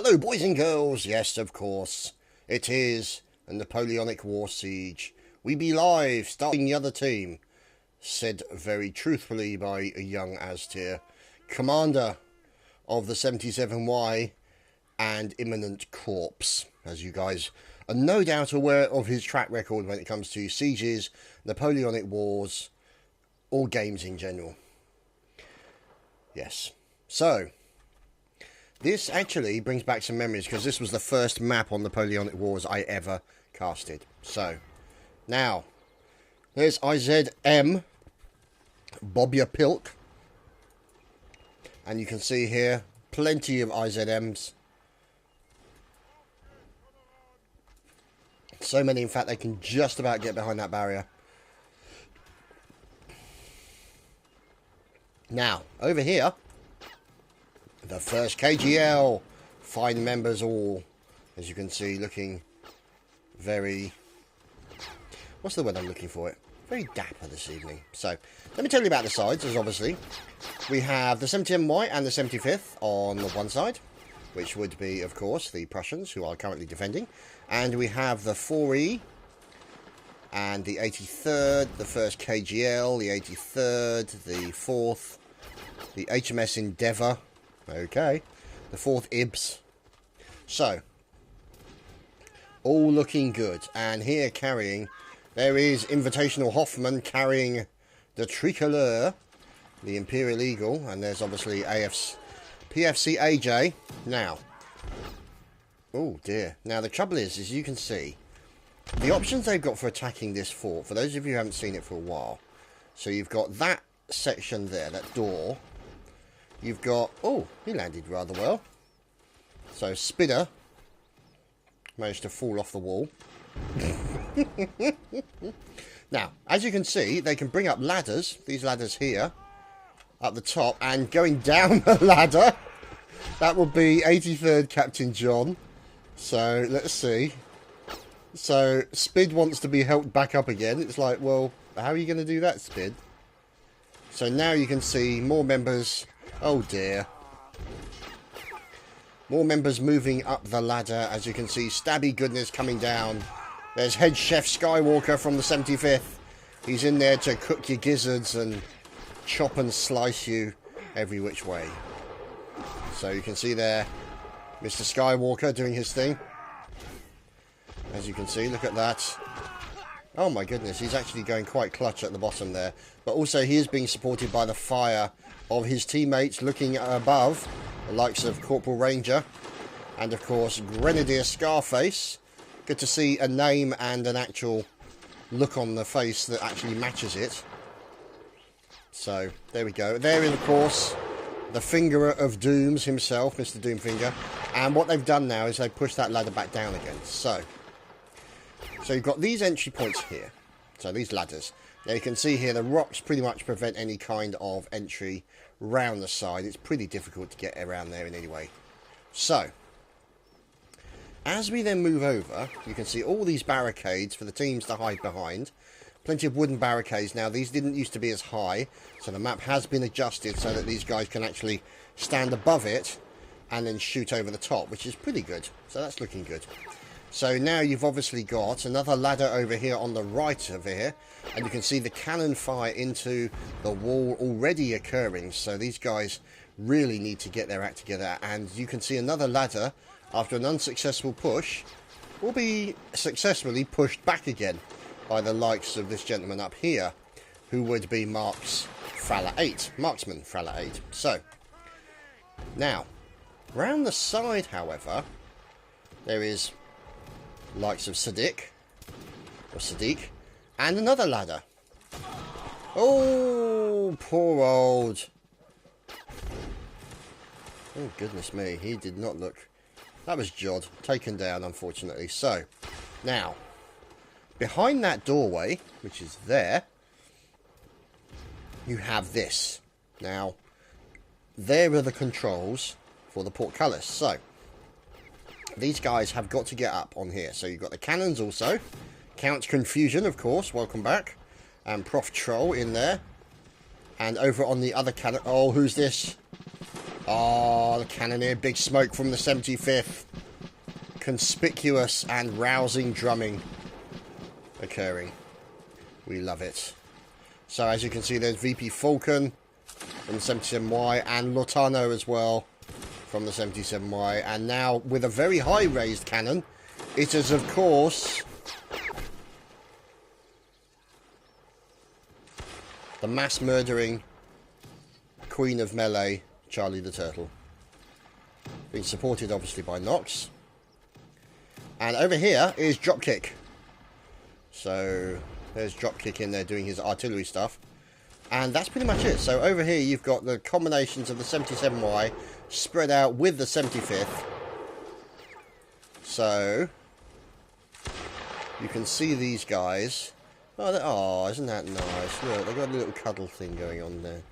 Hello, boys and girls. Yes, of course. It is a Napoleonic war siege. We be live, starting the other team. Said very truthfully by a young Aztir, commander of the 77Y and imminent corpse. As you guys are no doubt aware of his track record when it comes to sieges, Napoleonic wars, or games in general. Yes. So, this actually brings back some memories because this was the first map on Napoleonic Wars I ever casted. So, now, there's IZM, Bobia Pilk. And you can see here, plenty of IZMs. So many, in fact, they can just about get behind that barrier. Now, over here, the first KGL, fine members all, as you can see, looking very, what's the word I'm looking for? Very dapper this evening. So, let me tell you about the sides, as obviously, we have the 70MY and the 75th on the one side, which would be, of course, the Prussians, who are currently defending, and we have the 4E, and the 83rd, the first KGL, the 83rd, the 4th, the HMS Endeavour, okay, the 4th IBS. So, all looking good. And here carrying, there is Invitational Hoffman carrying the Tricolor, the Imperial Eagle, and there's obviously PFC AJ. Now, oh dear. Now the trouble is, as you can see, the options they've got for attacking this fort, for those of you who haven't seen it for a while, so you've got that section there, that door. You've got, oh, he landed rather well. So Spinner managed to fall off the wall. Now, as you can see, they can bring up ladders, these ladders here, up the top, and going down the ladder, that would be 83rd Captain John. So, let's see. So, Spid wants to be helped back up again. It's like, well, how are you going to do that, Spid? So now you can see more members. Oh dear. More members moving up the ladder. As you can see, Stabby Goodness coming down. There's Head Chef Skywalker from the 75th. He's in there to cook your gizzards and chop and slice you every which way. So you can see there, Mr. Skywalker doing his thing. As you can see, look at that. Oh my goodness, he's actually going quite clutch at the bottom there. But also he is being supported by the fire of his teammates looking above, the likes of Corporal Ranger and of course Grenadier Scarface. Good to see a name and an actual look on the face that actually matches it. So there we go. There is of course the Finger of Dooms himself, Mr. Doomfinger. And what they've done now is they've pushed that ladder back down again. So you've got these entry points here. So these ladders. Now you can see here the rocks pretty much prevent any kind of entry round the side. It's pretty difficult to get around there in any way. So, as we then move over, you can see all these barricades for the teams to hide behind. Plenty of wooden barricades. Now these didn't used to be as high, so the map has been adjusted so that these guys can actually stand above it and then shoot over the top, which is pretty good. So that's looking good. So now you've obviously got another ladder over here on the right of here, and you can see the cannon fire into the wall already occurring. So these guys really need to get their act together, and you can see another ladder after an unsuccessful push will be successfully pushed back again by the likes of this gentleman up here, who would be Marksman Fraller 8. So now round the side, however, there is likes of Sadiq, and another ladder. Oh, poor old. Oh, goodness me, he did not look. That was Jod, taken down, unfortunately. So, now, behind that doorway, which is there, you have this. Now, there are the controls for the portcullis. So, these guys have got to get up on here. So you've got the cannons also. Count Confusion, of course. Welcome back. And Prof Troll in there. And over on the other cannon... Oh, who's this? Oh, the cannoneer, big smoke from the 75th. Conspicuous and rousing drumming occurring. We love it. So as you can see, there's VP Falcon from the 77Y and Lotano as well from the 77Y. And now with a very high raised cannon, it is of course the mass murdering Queen of Melee, Charlie the Turtle. Being supported obviously by Nox. And over here is Dropkick. So there's Dropkick in there doing his artillery stuff. And that's pretty much it. So over here you've got the combinations of the 77Y spread out with the 75th. So you can see these guys. Oh, isn't that nice? Look, they've got a little cuddle thing going on there.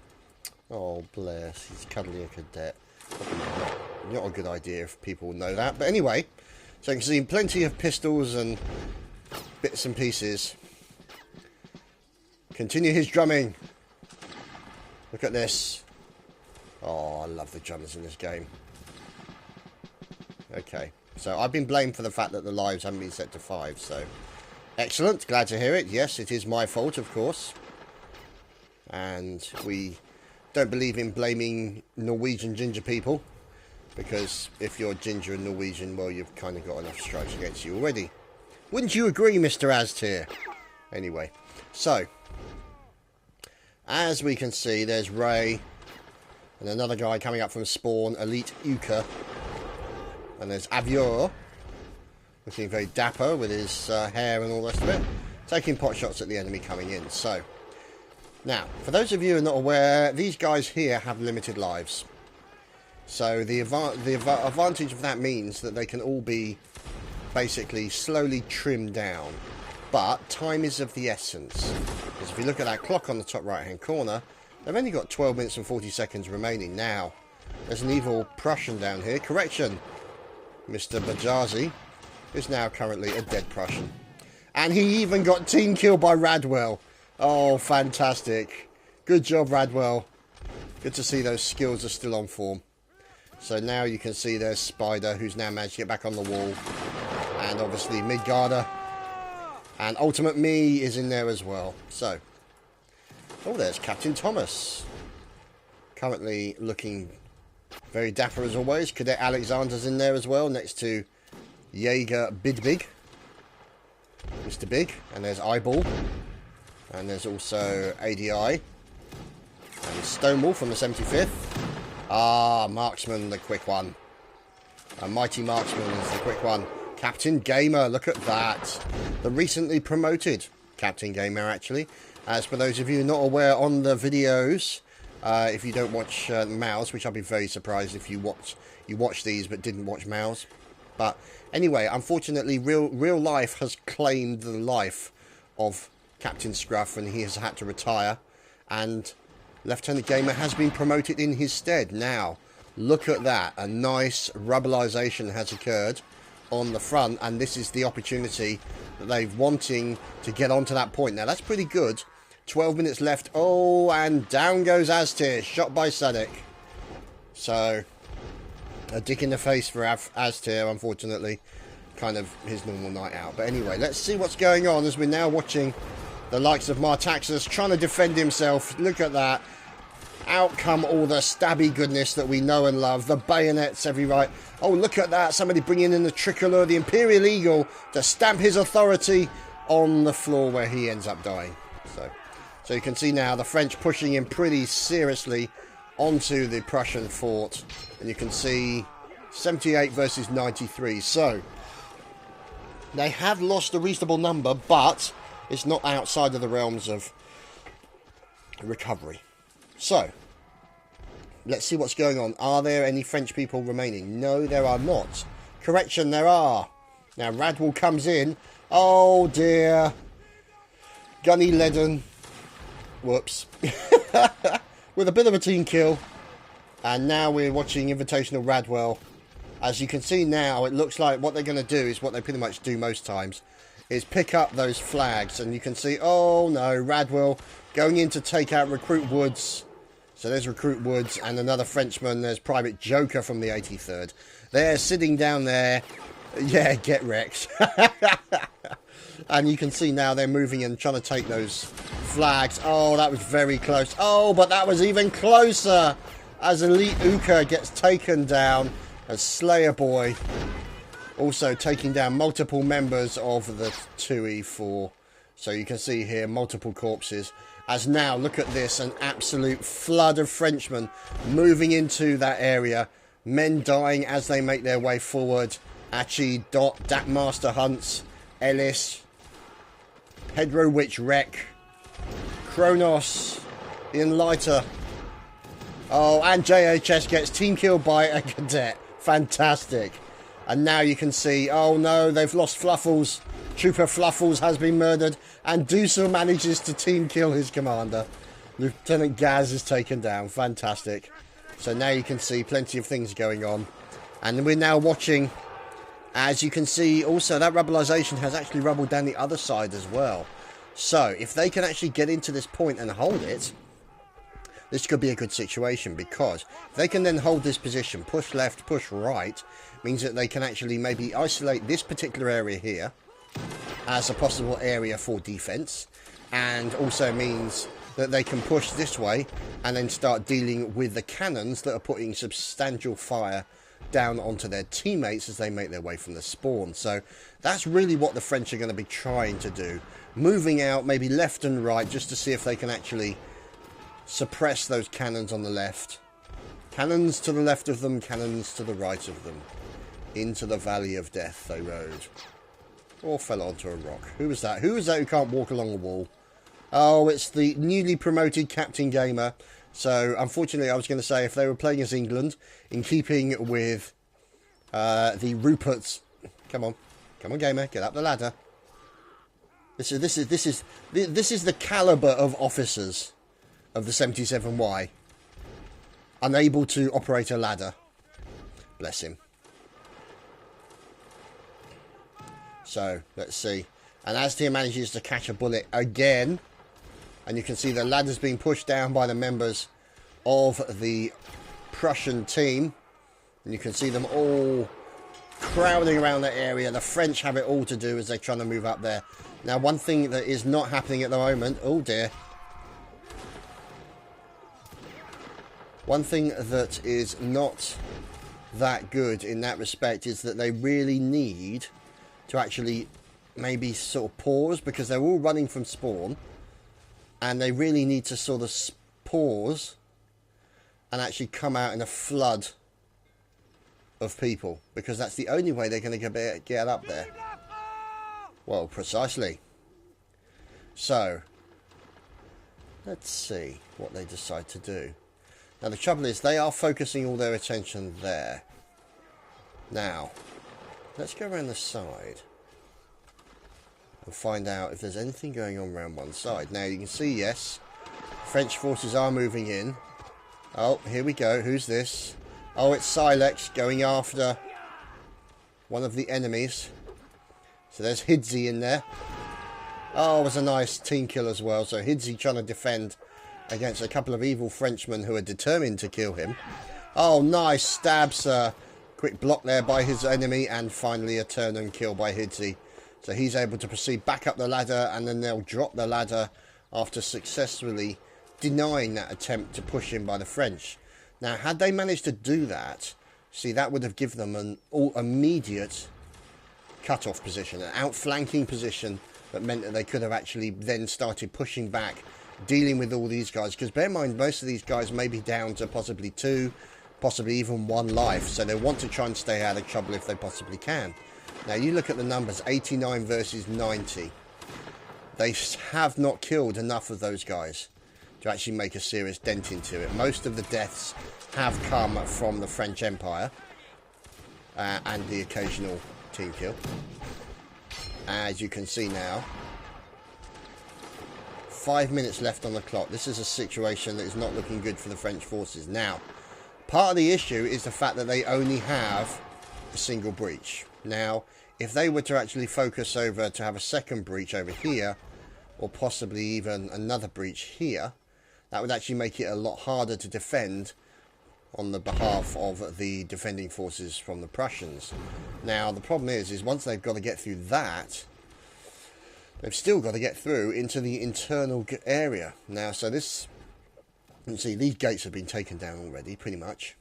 Oh, bless. He's cuddling a cadet. Not a good idea if people know that. But anyway, so you can see plenty of pistols and bits and pieces. Continue his drumming. Look at this. Oh, I love the drummers in this game. Okay, so I've been blamed for the fact that the lives haven't been set to 5, so excellent, glad to hear it. Yes, it is my fault, of course. And we don't believe in blaming Norwegian ginger people, because if you're ginger and Norwegian, well, you've kind of got enough strikes against you already. Wouldn't you agree, Mr. Aztir? Anyway, so as we can see, there's Ray and another guy coming up from Spawn, Elite Uka. And there's Avior, looking very dapper with his hair and all the rest of it, taking pot shots at the enemy coming in. So, now, for those of you who are not aware, these guys here have limited lives. So the advantage of that means that they can all be basically slowly trimmed down. But time is of the essence. Because if you look at that clock on the top right hand corner, they've only got 12 minutes and 40 seconds remaining. Now, there's an evil Prussian down here. Correction, Mr. Bajazi is now currently a dead Prussian. And he even got team killed by Radwell. Oh, fantastic. Good job, Radwell. Good to see those skills are still on form. So now you can see there's Spider, who's now managed to get back on the wall. And obviously Midgarder. And Ultimate Me is in there as well. So, oh, there's Captain Thomas. Currently looking very dapper as always. Cadet Alexander's in there as well, next to Jaeger Bidbig. Mr. Big. And there's Eyeball. And there's also ADI. And Stonewall from the 75th. Ah, Marksman, the quick one. A Mighty Marksman is the quick one. Captain Gamer, look at that. The recently promoted Captain Gamer, actually. As for those of you not aware on the videos, if you don't watch Mouse, which I'd be very surprised if you watch these but didn't watch Mouse. But anyway, unfortunately, real life has claimed the life of Captain Scruff, and he has had to retire. And Lieutenant Gamer has been promoted in his stead. Now, look at that. A nice rubberization has occurred on the front, and this is the opportunity that they're wanting to get onto that point. Now, that's pretty good. 12 minutes left. Oh, and down goes Aztir, shot by Sadek. So, a dick in the face for Aztir, unfortunately. Kind of his normal night out. But anyway, let's see what's going on as we're now watching the likes of Martaxus trying to defend himself. Look at that. Out come all the stabby goodness that we know and love. The bayonets every right. Oh, look at that. Somebody bringing in the tricolor, the Imperial Eagle, to stamp his authority on the floor where he ends up dying. So you can see now the French pushing him pretty seriously onto the Prussian fort. And you can see 78 versus 93. So they have lost a reasonable number, but it's not outside of the realms of recovery. So, let's see what's going on. Are there any French people remaining? No, there are not. Correction, there are. Now, Radwell comes in. Oh, dear. Gunny Ledden. Whoops. With a bit of a team kill. And now we're watching Invitational Radwell. As you can see now, it looks like what they're going to do is what they pretty much do most times. Is pick up those flags. And you can see, oh no, Radwell going in to take out Recruit Woods. So there's Recruit Woods and another Frenchman. There's Private Joker from the 83rd. They're sitting down there. Yeah, get wrecked. And you can see now they're moving and trying to take those flags. Oh, that was very close. Oh, but that was even closer as Elite Uka gets taken down as Slayer Boy. Also taking down multiple members of the 2E4. So you can see here multiple corpses. As now, look at this, an absolute flood of Frenchmen moving into that area. Men dying as they make their way forward. Achi, Dot, Dat Master Hunts, Ellis, Pedro Witch Wreck, Kronos, the Enlighter. Oh, and JHS gets team killed by a cadet. Fantastic. And now you can see, oh no, they've lost Fluffles. Trooper Fluffles has been murdered. And Dusel manages to team kill his commander. Lieutenant Gaz is taken down. Fantastic. So now you can see plenty of things going on. And we're now watching, as you can see, also that rubblization has actually rubbled down the other side as well. So if they can actually get into this point and hold it, this could be a good situation, because if they can then hold this position, push left, push right, means that they can actually maybe isolate this particular area here as a possible area for defense, and also means that they can push this way and then start dealing with the cannons that are putting substantial fire down onto their teammates as they make their way from the spawn. So that's really what the French are going to be trying to do, moving out maybe left and right just to see if they can actually suppress those cannons on the left. Cannons to the left of them, cannons to the right of them. Into the valley of death they rode. Or fell onto a rock. Who was that? Who was that who can't walk along a wall? Oh, it's the newly promoted Captain Gamer. So, unfortunately, I was going to say if they were playing as England, in keeping with the Rupert's... Come on, Gamer, get up the ladder. This is the caliber of officers of the 77Y. Unable to operate a ladder. Bless him. So, let's see. And Aztir manages to catch a bullet again. And you can see the ladder's being pushed down by the members of the Prussian team. And you can see them all crowding around that area. The French have it all to do as they're trying to move up there. Now, one thing that is not happening at the moment... Oh, dear. One thing that is not that good in that respect is that they really need to actually maybe sort of pause, because they're all running from spawn, and they really need to sort of pause and actually come out in a flood of people, because that's the only way they're going to get up there. Well, precisely. So, let's see what they decide to do. Now, the trouble is, they are focusing all their attention there. Now, let's go around the side and find out if there's anything going on around one side. Now, you can see, yes, French forces are moving in. Oh, here we go. Who's this? Oh, it's Silex going after one of the enemies. So there's Hidzi in there. Oh, it was a nice team kill as well. So Hidzi trying to defend against a couple of evil Frenchmen who are determined to kill him. Oh, nice stab, sir. Quick block there by his enemy, and finally a turn and kill by Hidzi. So he's able to proceed back up the ladder, and then they'll drop the ladder after successfully denying that attempt to push in by the French. Now, had they managed to do that, see, that would have given them an immediate cut-off position, an outflanking position that meant that they could have actually then started pushing back, dealing with all these guys. Because bear in mind, most of these guys may be down to possibly 2, possibly even 1 life. So they want to try and stay out of trouble if they possibly can. Now, you look at the numbers, 89 versus 90. They have not killed enough of those guys to actually make a serious dent into it. Most of the deaths have come from the French Empire and the occasional team kill. As you can see now, 5 minutes left on the clock. This is a situation that is not looking good for the French forces. Now, part of the issue is the fact that they only have a single breach. Now, if they were to actually focus over to have a second breach over here, or possibly even another breach here, That would actually make it a lot harder to defend on the behalf of the defending forces from the Prussians. Now, the problem is once they've got to get through that, they've still got to get through into the internal area. Now, so this, you can see these gates have been taken down already, pretty much.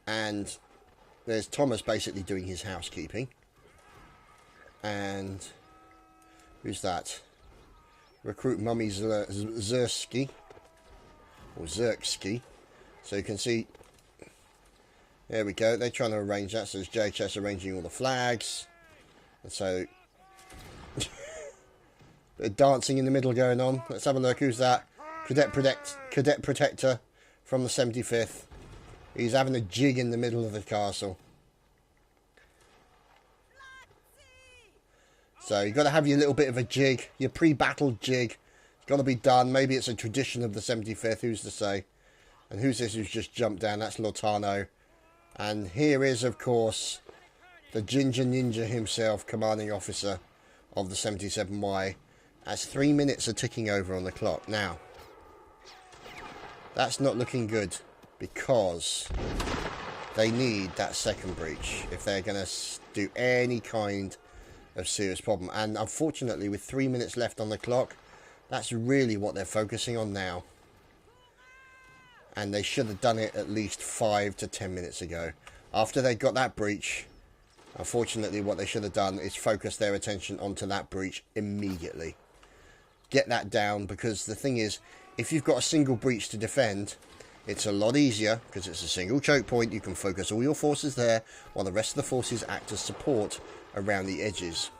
And there's Thomas basically doing his housekeeping. And who's that? Recruit Mummy Zerski. Or Zerksky. So you can see, there we go, they're trying to arrange that. So there's JHS arranging all the flags. And so, bit of dancing in the middle going on. Let's have a look, who's that? Cadet Protector from the 75th. He's having a jig in the middle of the castle. So you've got to have your little bit of a jig, your pre-battle jig. It's got to be done. Maybe it's a tradition of the 75th, who's to say? And who's this who's just jumped down? That's Lotano. And here is, of course, the Ginger Ninja himself, commanding officer of the 77Y. As 3 minutes are ticking over on the clock. Now, that's not looking good, because they need that second breach if they're going to do any kind of serious problem. And unfortunately, with 3 minutes left on the clock, that's really what they're focusing on now. And they should have done it at least 5 to 10 minutes ago. After they got that breach, unfortunately what they should have done is focus their attention onto that breach immediately. Get that down, because the thing is, if you've got a single breach to defend, it's a lot easier, because it's a single choke point. You can focus all your forces there, while the rest of the forces act as support around the edges.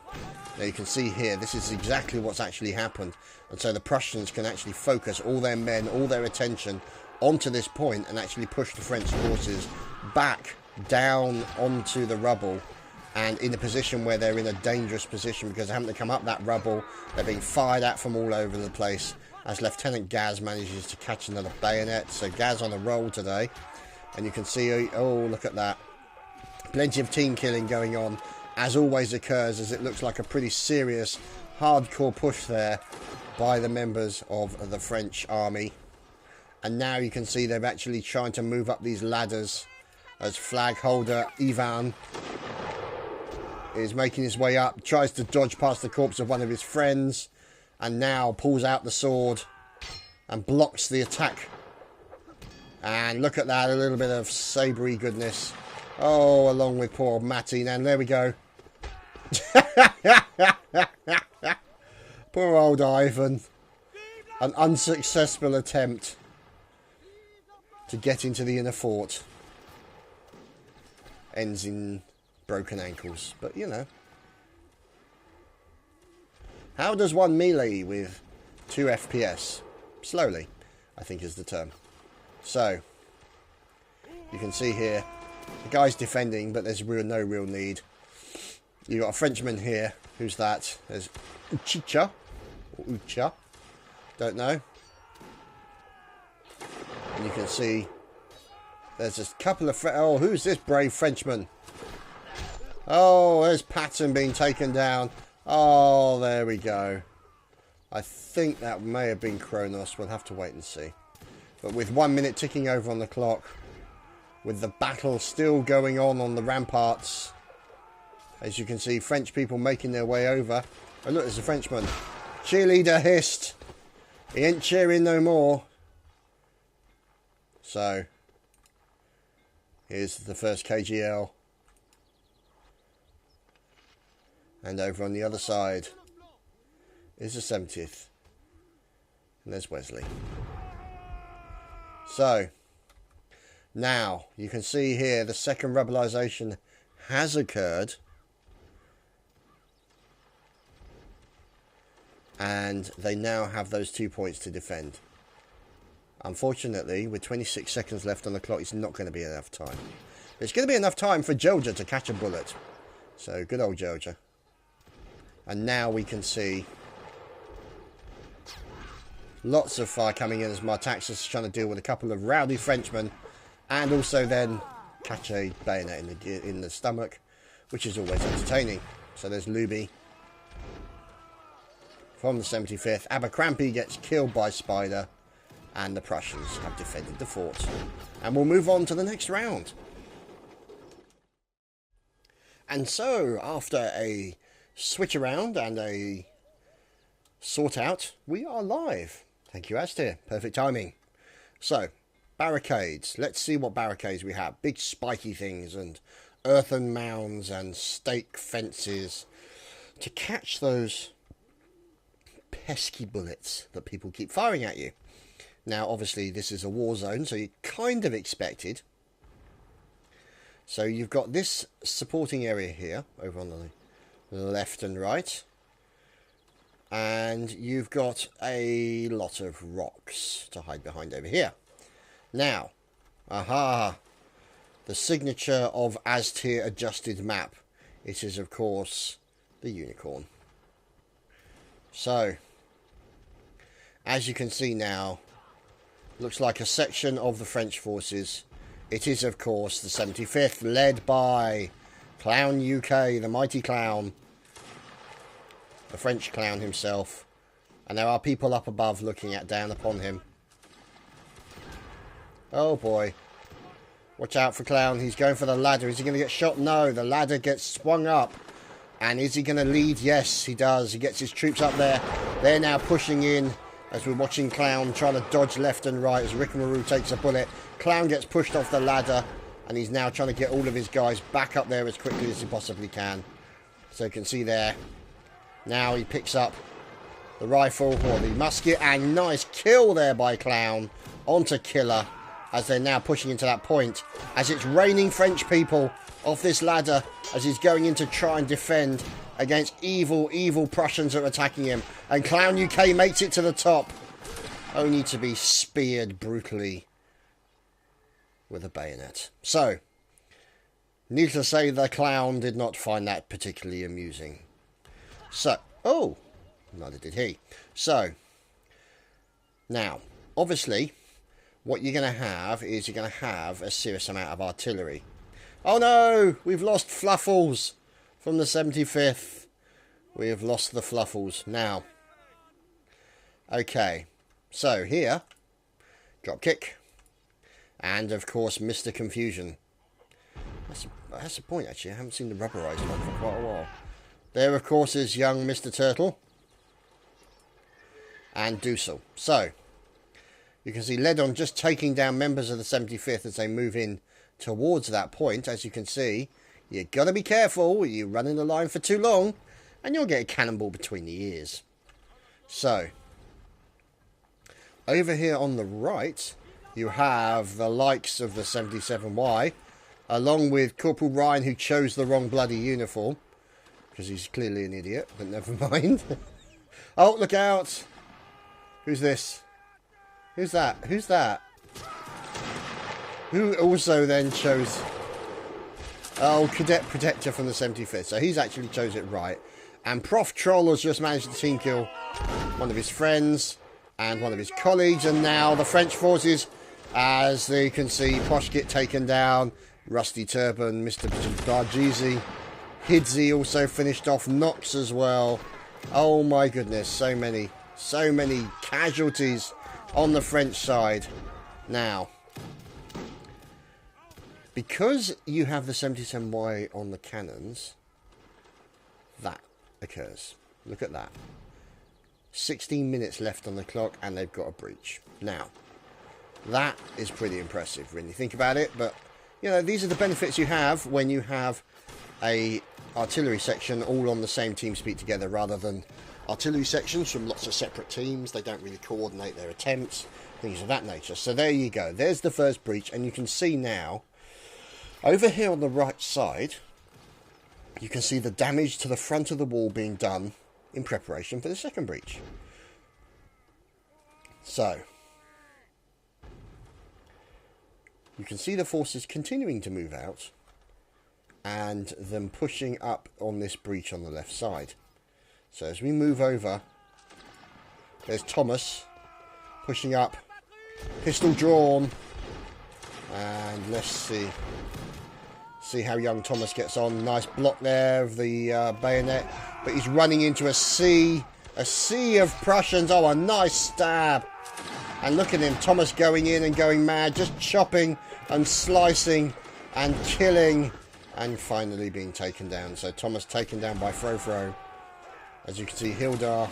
Now you can see here, this is exactly what's actually happened. And so the Prussians can actually focus all their men, all their attention onto this point, and actually push the French forces back down onto the rubble, and in a position where they're in a dangerous position, because they haven't come up that rubble. They're being fired at from all over the place, as Lieutenant Gaz manages to catch another bayonet. So Gaz on a roll today. And you can see, oh, look at that. Plenty of team killing going on, as always occurs, as it looks like a pretty serious, hardcore push there by the members of the French army. And now you can see they're actually trying to move up these ladders, as flag holder Ivan is making his way up, tries to dodge past the corpse of one of his friends, and now pulls out the sword and blocks the attack. And look at that, a little bit of sabry goodness. Oh, along with poor Matty. And there we go. Poor old Ivan. An unsuccessful attempt to get into the inner fort. Ends in broken ankles. But, you know. How does one melee with 2 FPS? Slowly, I think is the term. So, you can see here, the guy's defending, but there's no real need. You've got a Frenchman here. Who's that? There's Uchicha. Or Ucha. Don't know. And you can see there's a couple of... Oh, who's this brave Frenchman? Oh, there's Patton being taken down. Oh, there we go. I think that may have been Kronos. We'll have to wait and see. But with 1 minute ticking over on the clock, with the battle still going on the ramparts, as you can see, French people making their way over. Oh, look, there's a Frenchman. Cheerleader hissed. He ain't cheering no more. So, here's the first KGL. And over on the other side is the 70th. And there's Wesley. So, now you can see here the second rebellisation has occurred. And they now have those 2 points to defend. Unfortunately, with 26 seconds left on the clock, it's not going to be enough time. It's going to be enough time for Georgia to catch a bullet. So, good old Georgia. And now we can see lots of fire coming in as Martaxis is trying to deal with a couple of rowdy Frenchmen, and also then catch a bayonet in the stomach, which is always entertaining. So there's Luby. from the 75th. Abercrombie gets killed by Spider, and the Prussians have defended the fort. And we'll move on to the next round. And so, after a switch around and a sort out, we are live. Thank you, Astir. Perfect timing. So, barricades. Let's see what barricades we have. Big spiky things and earthen mounds and stake fences to catch those pesky bullets that people keep firing at you. Now, obviously, this is a war zone, so you kind of expected. So you've got this supporting area here, over on the left and right. And you've got a lot of rocks to hide behind over here. Now, aha, the signature of Astir adjusted map. It is, of course, the unicorn. So, as you can see now, looks like a section of the French forces. It is, of course, the 75th, led by Clown UK, the mighty clown. The French clown himself. And there are people up above looking down upon him. Oh boy. Watch out for Clown. He's going for the ladder. Is he going to get shot? No. The ladder gets swung up. And is he going to lead? Yes, he does. He gets his troops up there. They're now pushing in as we're watching Clown trying to dodge left and right as Rickamaroo takes a bullet. Clown gets pushed off the ladder. And he's now trying to get all of his guys back up there as quickly as he possibly can. So you can see there. Now he picks up the rifle or the musket. And nice kill there by Clown onto Killer. As they're now pushing into that point. As it's raining French people off this ladder. As he's going in to try and defend against evil, evil Prussians that are attacking him. And Clown UK makes it to the top. Only to be speared brutally with a bayonet. So, needless to say, the Clown did not find that particularly amusing. So, oh, neither did he. So, now, obviously, what you're going to have is you're going to have a serious amount of artillery. Oh no, we've lost Fluffles from the 75th. We have lost the Fluffles. Now, okay, so here, drop kick. And, of course, Mr. Confusion. That's the point, actually. I haven't seen the rubberized one for quite a while. There, of course, is young Mr. Turtle. And Doosel. So, you can see Ledon just taking down members of the 75th as they move in towards that point. As you can see, you've got to be careful. You run in the line for too long, and you'll get a cannonball between the ears. So, over here on the right, you have the likes of the 77Y, along with Corporal Ryan, who chose the wrong bloody uniform, because he's clearly an idiot, but never mind. Oh, look out! Who's this? Who's that? Who's that? Who also then chose... Oh, Cadet Protector from the 75th. So he's actually chose it right. And Prof Troll has just managed to team kill one of his friends and one of his colleagues. And now the French forces... As you can see, Posh get taken down. Rusty Turban, Mr. Bargizi. Hidsy also finished off. Knox as well. Oh my goodness, so many casualties on the French side. Now, because you have the 77Y on the cannons, that occurs. Look at that. 16 minutes left on the clock and they've got a breach. Now, that is pretty impressive when you think about it, but you know, these are the benefits you have when you have a artillery section all on the same team speak together rather than artillery sections from lots of separate teams. They don't really coordinate their attempts, things of that nature. So there you go. There's the first breach, and you can see now over here on the right side, you can see the damage to the front of the wall being done in preparation for the second breach. So you can see the forces continuing to move out and them pushing up on this breach on the left side. So as we move over, there's Thomas pushing up, pistol drawn, and let's see how young Thomas gets on. Nice block there of the bayonet, but he's running into a sea A sea of Prussians. Oh, a nice stab. And look at him, Thomas going in and going mad, just chopping and slicing and killing, and finally being taken down. So Thomas taken down by Frofro. As you can see, Hildar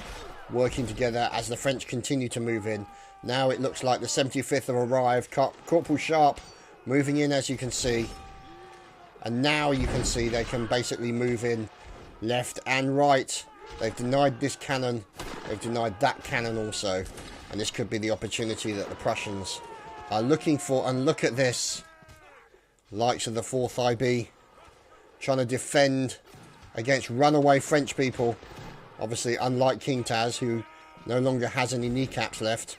working together as the French continue to move in. Now it looks like the 75th have arrived. Corporal Sharp moving in, as you can see. And now you can see they can basically move in left and right. They've denied this cannon. They've denied that cannon also. And this could be the opportunity that the Prussians are looking for. And look at this. Likes of the 4th IB trying to defend against runaway French people. Obviously, unlike King Taz, who no longer has any kneecaps left.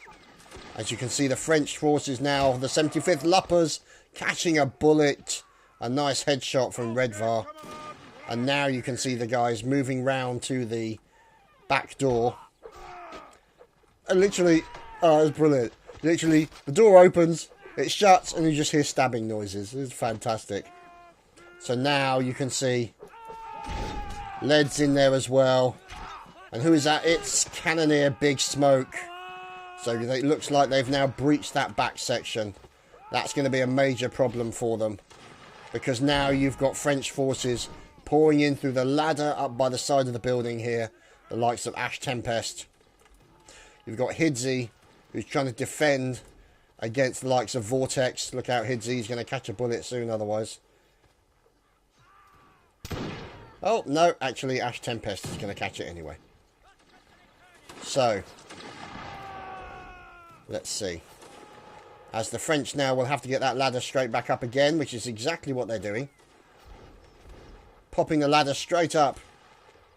As you can see, the French forces now, the 75th Luppers, catching a bullet. A nice headshot from Redvar. And now you can see the guys moving round to the back door. And literally, oh, it's brilliant. Literally, the door opens, it shuts, and you just hear stabbing noises. It's fantastic. So now you can see Lead's in there as well. And who is that? It's Cannoneer Big Smoke. So it looks like they've now breached that back section. That's going to be a major problem for them. Because now you've got French forces pouring in through the ladder up by the side of the building here. The likes of Ash Tempest. You've got Hidzi, who's trying to defend against the likes of Vortex. Look out, Hidzi. He's going to catch a bullet soon otherwise. Oh, no. Actually, Ash Tempest is going to catch it anyway. So, let's see. As the French now will have to get that ladder straight back up again, which is exactly what they're doing. Popping the ladder straight up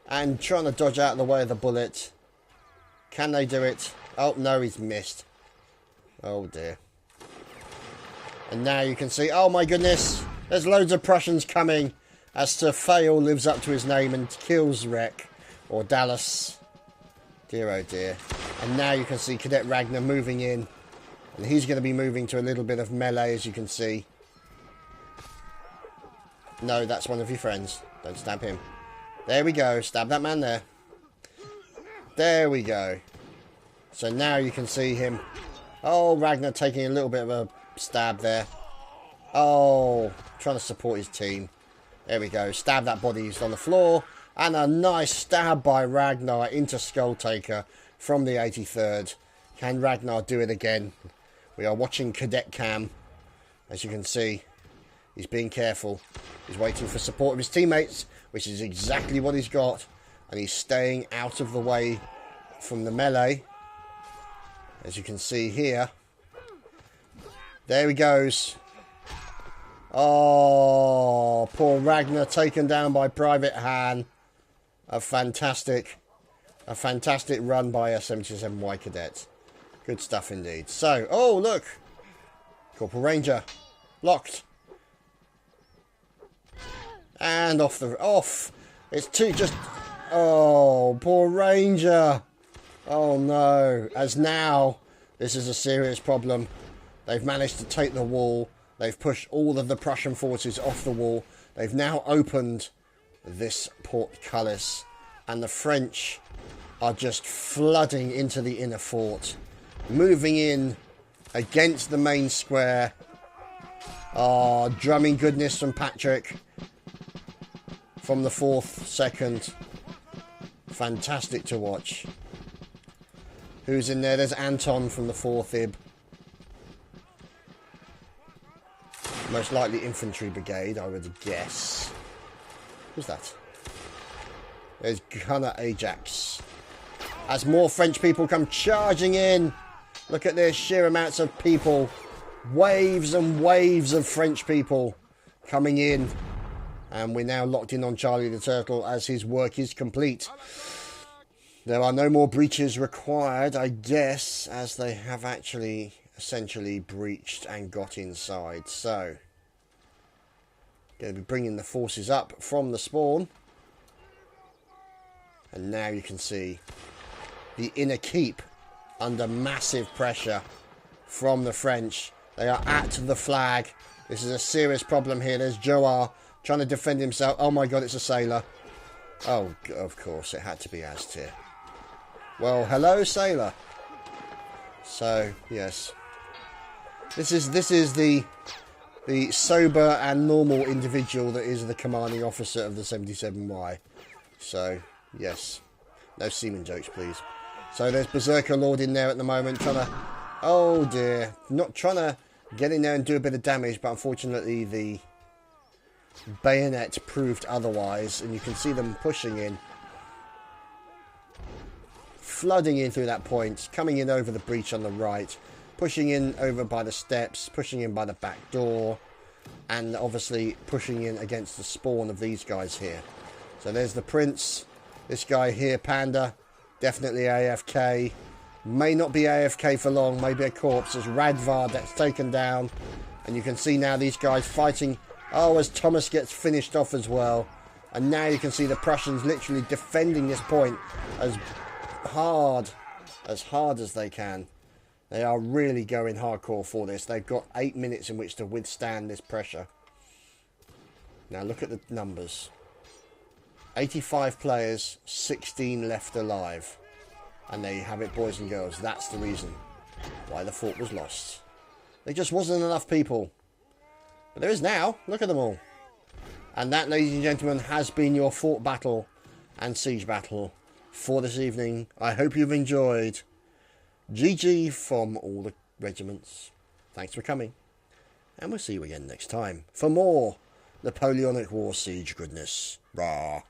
and trying to dodge out of the way of the bullet. Can they do it? Oh, no, he's missed. Oh, dear. And now you can see, oh, my goodness, there's loads of Prussians coming as Sir Fail lives up to his name and kills Rek, or Dallas. Dear, oh, dear. And now you can see Cadet Ragnar moving in. And he's going to be moving to a little bit of melee, as you can see. No, that's one of your friends. Don't stab him. There we go. Stab that man there. There we go. So now you can see him. Oh, Ragnar taking a little bit of a stab there. Oh, trying to support his team. There we go. Stab that body who's on the floor. And a nice stab by Ragnar into Skulltaker from the 83rd. Can Ragnar do it again? We are watching Cadet Cam. As you can see, he's being careful. He's waiting for support of his teammates, which is exactly what he's got. And he's staying out of the way from the melee. As you can see here. There he goes. Oh, poor Ragnar taken down by Private Han. A fantastic run by a 77Y cadet. Good stuff indeed. So, oh look. Corporal Ranger. Locked. And off. It's just, oh, poor Ranger. Oh no. As now, this is a serious problem. They've managed to take the wall. They've pushed all of the Prussian forces off the wall. They've now opened this portcullis. And the French are just flooding into the inner fort. Moving in against the main square. Oh, drumming goodness from Patrick. From the 4th second. Fantastic to watch. Who's in there? There's Anton from the 4th IB. Most likely infantry brigade, I would guess. Who's that? There's Gunner Ajax. As more French people come charging in. Look at this, sheer amounts of people. Waves and waves of French people coming in. And we're now locked in on Charlie the Turtle as his work is complete. There are no more breaches required, I guess, as they have actually essentially breached and got inside. So, going to be bringing the forces up from the spawn. And now you can see the inner keep under massive pressure from the French. They are at the flag. This is a serious problem here. There's Joar trying to defend himself. Oh my god, it's a sailor. Oh, of course, it had to be Aztir. Well, hello, sailor. So, yes. This is the sober and normal individual that is the commanding officer of the 77Y. So, yes. No seaman jokes, please. So there's Berserker Lord in there at the moment, trying to... Oh dear. Not trying to get in there and do a bit of damage, but unfortunately the bayonet proved otherwise. And you can see them pushing in. Flooding in through that point. Coming in over the breach on the right. Pushing in over by the steps. Pushing in by the back door. And obviously pushing in against the spawn of these guys here. So there's the Prince. This guy here, Panda. Definitely AFK. May not be AFK for long. Maybe a corpse. There's Radvar that's taken down. And you can see now these guys fighting. Oh, as Thomas gets finished off as well. And now you can see the Prussians literally defending this point as hard as they can. They are really going hardcore for this. They've got 8 minutes in which to withstand this pressure. Now look at the numbers. 85 players, 16 left alive. And there you have it, boys and girls. That's the reason why the fort was lost. There just wasn't enough people. But there is now. Look at them all. And that, ladies and gentlemen, has been your fort battle and siege battle for this evening. I hope you've enjoyed. GG from all the regiments. Thanks for coming. And we'll see you again next time for more Napoleonic War Siege goodness. Rah.